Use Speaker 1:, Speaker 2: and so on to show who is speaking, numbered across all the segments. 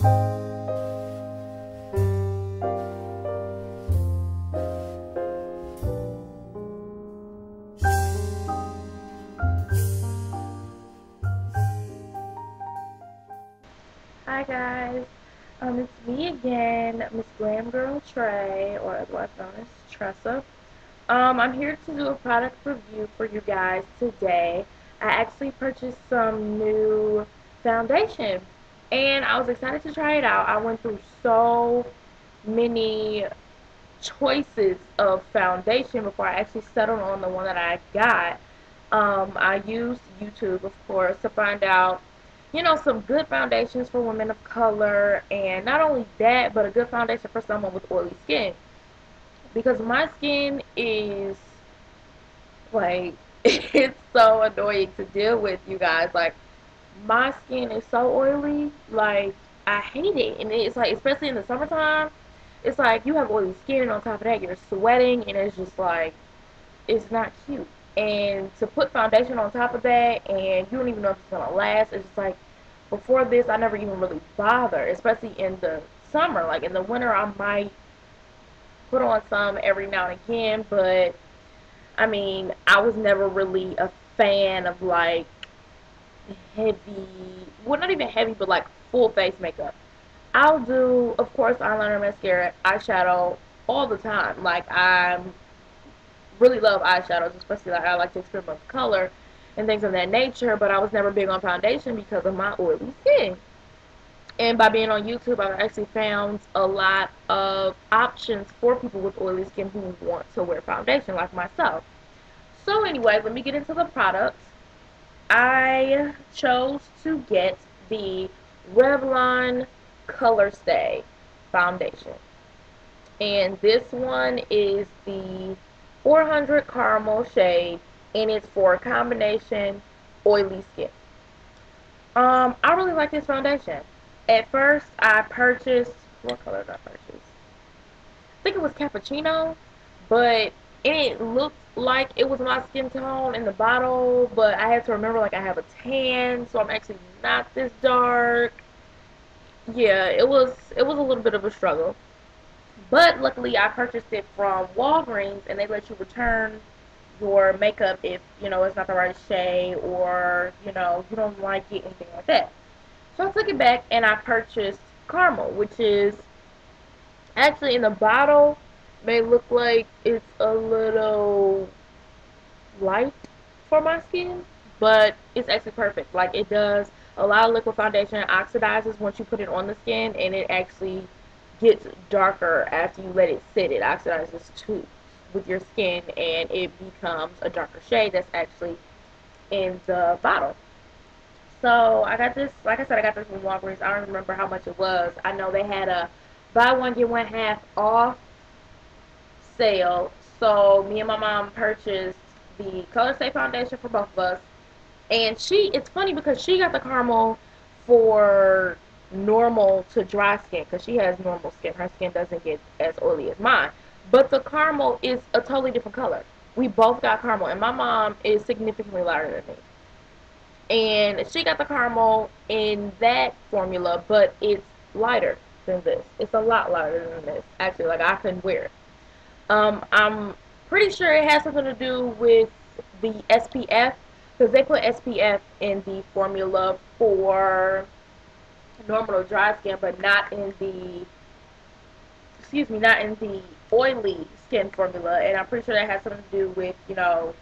Speaker 1: Hi guys, it's me again, Miss Glam Girl Trey, or otherwise known as Tressa. I'm here to do a product review for you guys today. I actually purchased some new foundation, and I was excited to try it out. I went through so many choices of foundation before I actually settled on the one that I got. I used YouTube, of course, to find out, some good foundations for women of color, and not only that, but a good foundation for someone with oily skin. Because my skin is, like, it's so annoying to deal with, you guys. Like, my skin is so oily, like, I hate it. And it's like, especially in the summertime, it's like you have oily skin, and on top of that, you're sweating, and it's just like, it's not cute. And to put foundation on top of that, and you don't even know if it's gonna last, it's just like, before this, I never even really bothered, especially in the summer. Like in the winter, I might put on some every now and again, but I mean, I was never really a fan of like heavy, well, not even heavy, but like full face makeup. I'll do, of course, eyeliner, mascara, eyeshadow all the time. Like, I really love eyeshadows, especially like I like to experiment with color and things of that nature, but I was never big on foundation because of my oily skin. And by being on YouTube, I've actually found a lot of options for people with oily skin who want to wear foundation like myself. So anyway, let me get into the products. I chose to get the Revlon Colorstay foundation. And this one is the 400 caramel shade, and it's for combination oily skin. I really like this foundation. At first, I purchased, what color did I purchase? I think it was cappuccino, but it looked like it was my skin tone in the bottle, but I had to remember, like, I have a tan, so I'm actually not this dark. Yeah, it was a little bit of a struggle. But luckily, I purchased it from Walgreens, and they let you return your makeup if, it's not the right shade, or, you don't like it, anything like that. So I took it back, and I purchased caramel, which is actually in the bottle may look like it's a little light for my skin, but it's actually perfect. Like, it does a lot of liquid foundation, oxidizes once you put it on the skin, and it actually gets darker after you let it sit. It oxidizes too with your skin, and it becomes a darker shade that's actually in the bottle. So I got this, like I said, I got this from Walgreens. I don't remember how much it was. I know they had a buy one get one half off sale. So me and my mom purchased the Colorstay foundation for both of us. And it's funny because she got the caramel for normal to dry skin, because she has normal skin. Her skin doesn't get as oily as mine. But the caramel is a totally different color. We both got caramel, and my mom is significantly lighter than me. And she got the caramel in that formula, but it's lighter than this. It's a lot lighter than this. Actually, like, I couldn't wear it. I'm pretty sure it has something to do with the SPF, because they put SPF in the formula for normal dry skin, but not in the, not in the oily skin formula. And I'm pretty sure that has something to do with, the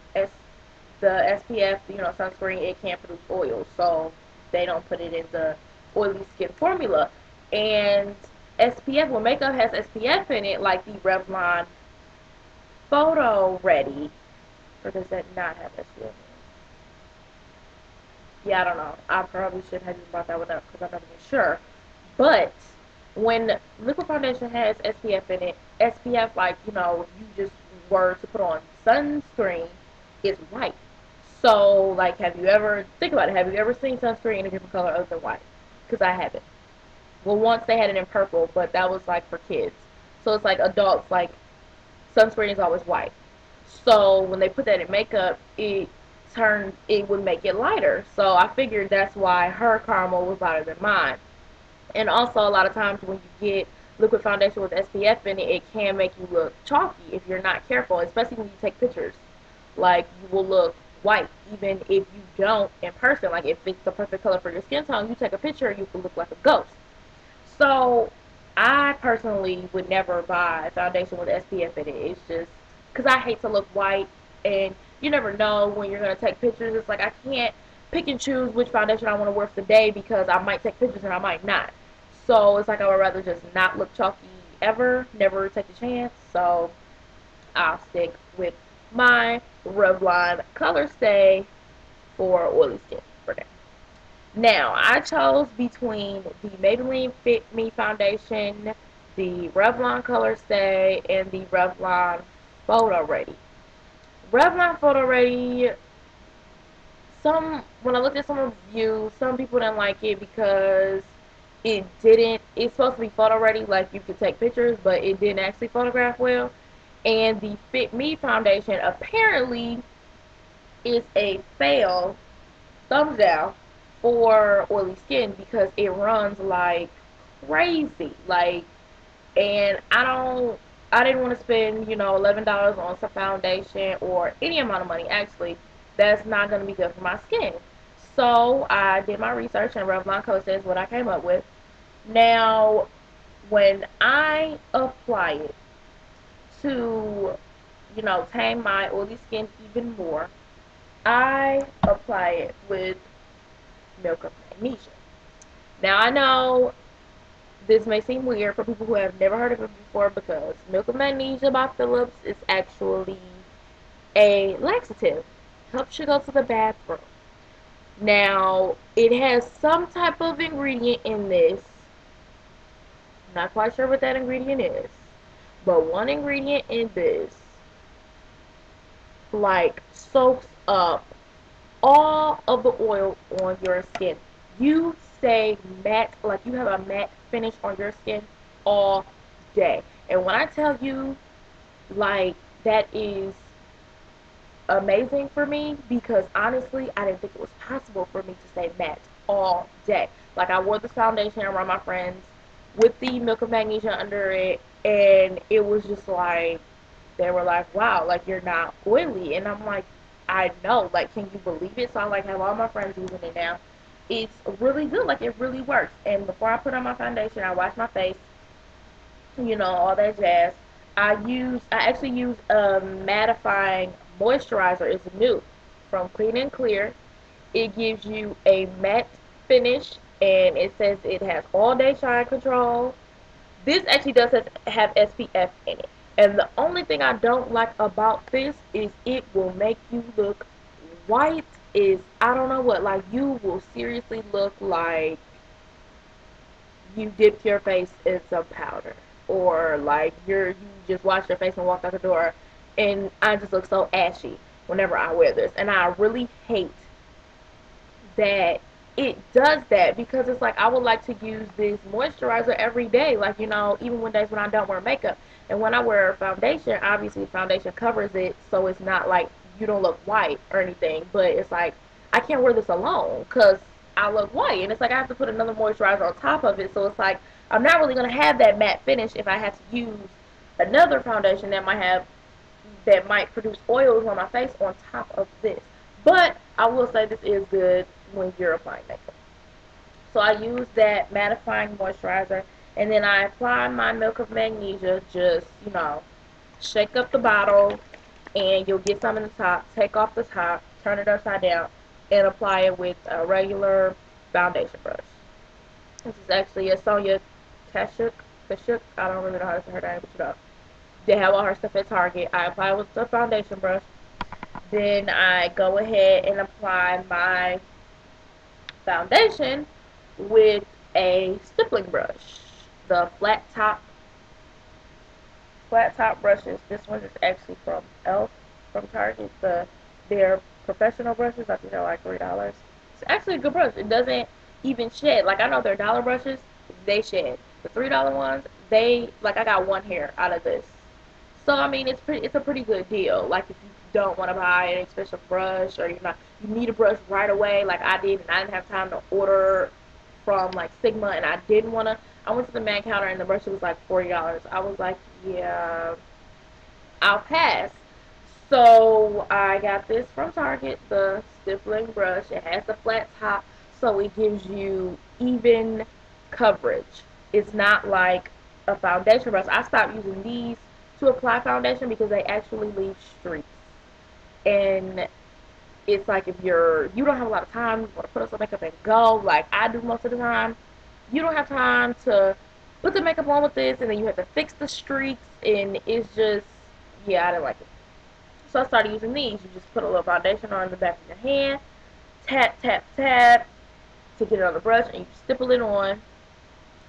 Speaker 1: SPF, sunscreen, it can't produce oil, so they don't put it in the oily skin formula. And SPF, when makeup has SPF in it, like the Revlon Photo Ready, or does that not have SPF in it? Yeah, I don't know. I probably should have just brought that one up because I'm not even sure. But when liquid foundation has SPF in it, SPF, like, you just were to put on sunscreen, is white. So, like, think about it, have you ever seen sunscreen in a different color other than white? Because I haven't. Well, once they had it in purple, but that was, like, for kids. So it's like adults, like, sunscreen is always white. So when they put that in makeup, it would make it lighter. So I figured that's why her caramel was lighter than mine. And also, a lot of times when you get liquid foundation with SPF in it, it can make you look chalky if you're not careful, especially when you take pictures. Like, you will look white even if you don't in person. Like, if it's the perfect color for your skin tone, you take a picture, you can look like a ghost. So, I personally would never buy foundation with SPF in it. It's just because I hate to look white, and you never know when you're going to take pictures. It's like I can't pick and choose which foundation I want to wear for the day because I might take pictures and I might not. So, it's like I would rather just not look chalky ever, never take a chance. So, I'll stick with my Revlon Colorstay for oily skin for now. Now, I chose between the Maybelline Fit Me Foundation, the Revlon Colorstay, and the Revlon Photo Ready. Revlon Photo Ready, when I looked at some reviews, some people didn't like it because it's supposed to be photo ready, like you could take pictures, but it didn't actually photograph well. And the Fit Me Foundation apparently is a fail, thumbs down, for oily skin because it runs like crazy. Like, and I didn't want to spend, $11 on some foundation or any amount of money actually. That's not going to be good for my skin. So I did my research, and Revlon Co says what I came up with. Now, when I apply it to, tame my oily skin even more, I apply it with Milk of Magnesia. Now, I know this may seem weird for people who have never heard of it before because Milk of Magnesia by Phillips is actually a laxative. Helps you go to the bathroom. Now, it has some type of ingredient in this. I'm not quite sure what that ingredient is. But one ingredient in this, like, soaks up all of the oil on your skin. You stay matte, like you have a matte finish on your skin all day. And when I tell you, like, that is amazing for me because honestly, I didn't think it was possible for me to stay matte all day. Like, I wore this foundation around my friends with the Milk of Magnesia under it, and it was just like, they were like, wow, like, you're not oily. And I'm like, I know, like, can you believe it? So I, like, have all my friends using it now. It's really good, like, it really works. And before I put on my foundation, I wash my face, all that jazz. I actually use a mattifying moisturizer. It's new from Clean and Clear. It gives you a matte finish, and it says it has all day shine control. This actually does have SPF in it. And the only thing I don't like about this is it will make you look white. I don't know what, like, you will seriously look like you dipped your face in some powder, or like you just washed your face and walked out the door, and I just look so ashy whenever I wear this. And I really hate that it does that because it's like I would like to use this moisturizer every day, like, even when days when I don't wear makeup. And when I wear foundation, obviously foundation covers it, so it's not like you don't look white or anything, but it's like I can't wear this alone because I look white, and it's like I have to put another moisturizer on top of it, so it's like I'm not really going to have that matte finish if I have to use another foundation that might produce oils on my face on top of this. But I will say this is good when you're applying makeup. So I use that mattifying moisturizer, and then I apply my Milk of Magnesia. Just, shake up the bottle, and you'll get some in the top. Take off the top, turn it upside down, and apply it with a regular foundation brush. This is actually a Sonia Kashuk. I don't really know how to say her name, but they have all her stuff at Target. I apply it with the foundation brush. Then I go ahead and apply my foundation with a stippling brush. The flat top brushes. This one is actually from Elf from Target. Their professional brushes, I think they're like $3. It's actually a good brush. It doesn't even shed. Like, I know their dollar brushes, they shed. The $3 ones, I got one hair out of this. So I mean, it's a pretty good deal. Like, if you don't want to buy an expensive brush, or you need a brush right away, like I did, and I didn't have time to order from like Sigma, and I didn't want to. I went to the main counter and the brush was like $40. I was like, yeah, I'll pass. So I got this from Target, the stippling brush. It has the flat top, so it gives you even coverage. It's not like a foundation brush. I stopped using these to apply foundation because they actually leave streaks. And it's like if you don't have a lot of time, you want to put on some makeup and go, like I do most of the time, you don't have time to put the makeup on with this, and then you have to fix the streaks, and it's just, yeah, I didn't like it. So I started using these. You just put a little foundation on the back of your hand, tap, tap, tap to get it on the brush, and you stipple it on,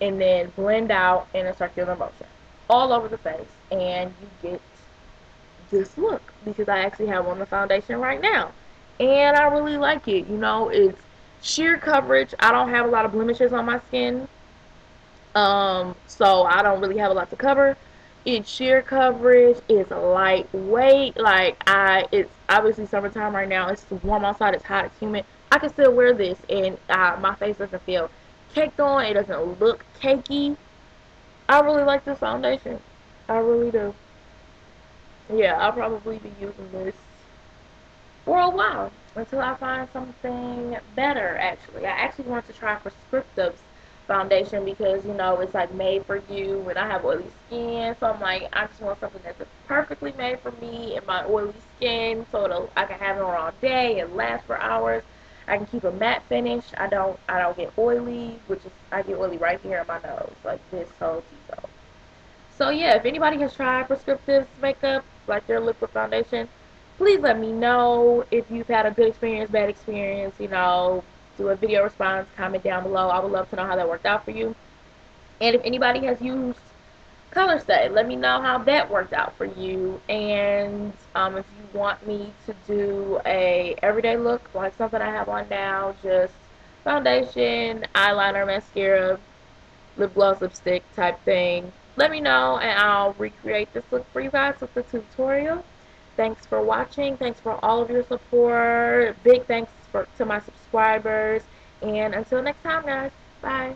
Speaker 1: and then blend out in a circular motion all over the face, and you get this look because I actually have on the foundation right now, and I really like it. You know, it's sheer coverage. I don't have a lot of blemishes on my skin, so I don't really have a lot to cover. It's sheer coverage. It's lightweight. It's obviously summertime right now. It's warm outside. It's hot. It's humid. I can still wear this, and my face doesn't feel caked on. It doesn't look cakey. I really like this foundation. I really do. Yeah, I'll probably be using this for a while until I find something better. Actually, I actually wanted to try Prescriptive's foundation because it's like made for you, and I have oily skin, so I'm like I just want something that's perfectly made for me and my oily skin, so I can have it on all day and last for hours. I can keep a matte finish. I don't get oily, which is I get oily right here in my nose, like this whole T-zone. So yeah, if anybody has tried Prescriptive's makeup, like their liquid foundation, please let me know if you've had a good experience, bad experience. Do a video response, comment down below. I would love to know how that worked out for you. And if anybody has used Colorstay, let me know how that worked out for you. And if you want me to do a everyday look, like something I have on now, just foundation, eyeliner, mascara, lip gloss, lipstick type thing, let me know and I'll recreate this look for you guys with the tutorial. Thanks for watching. Thanks for all of your support. Big thanks to my subscribers. And until next time, guys. Bye.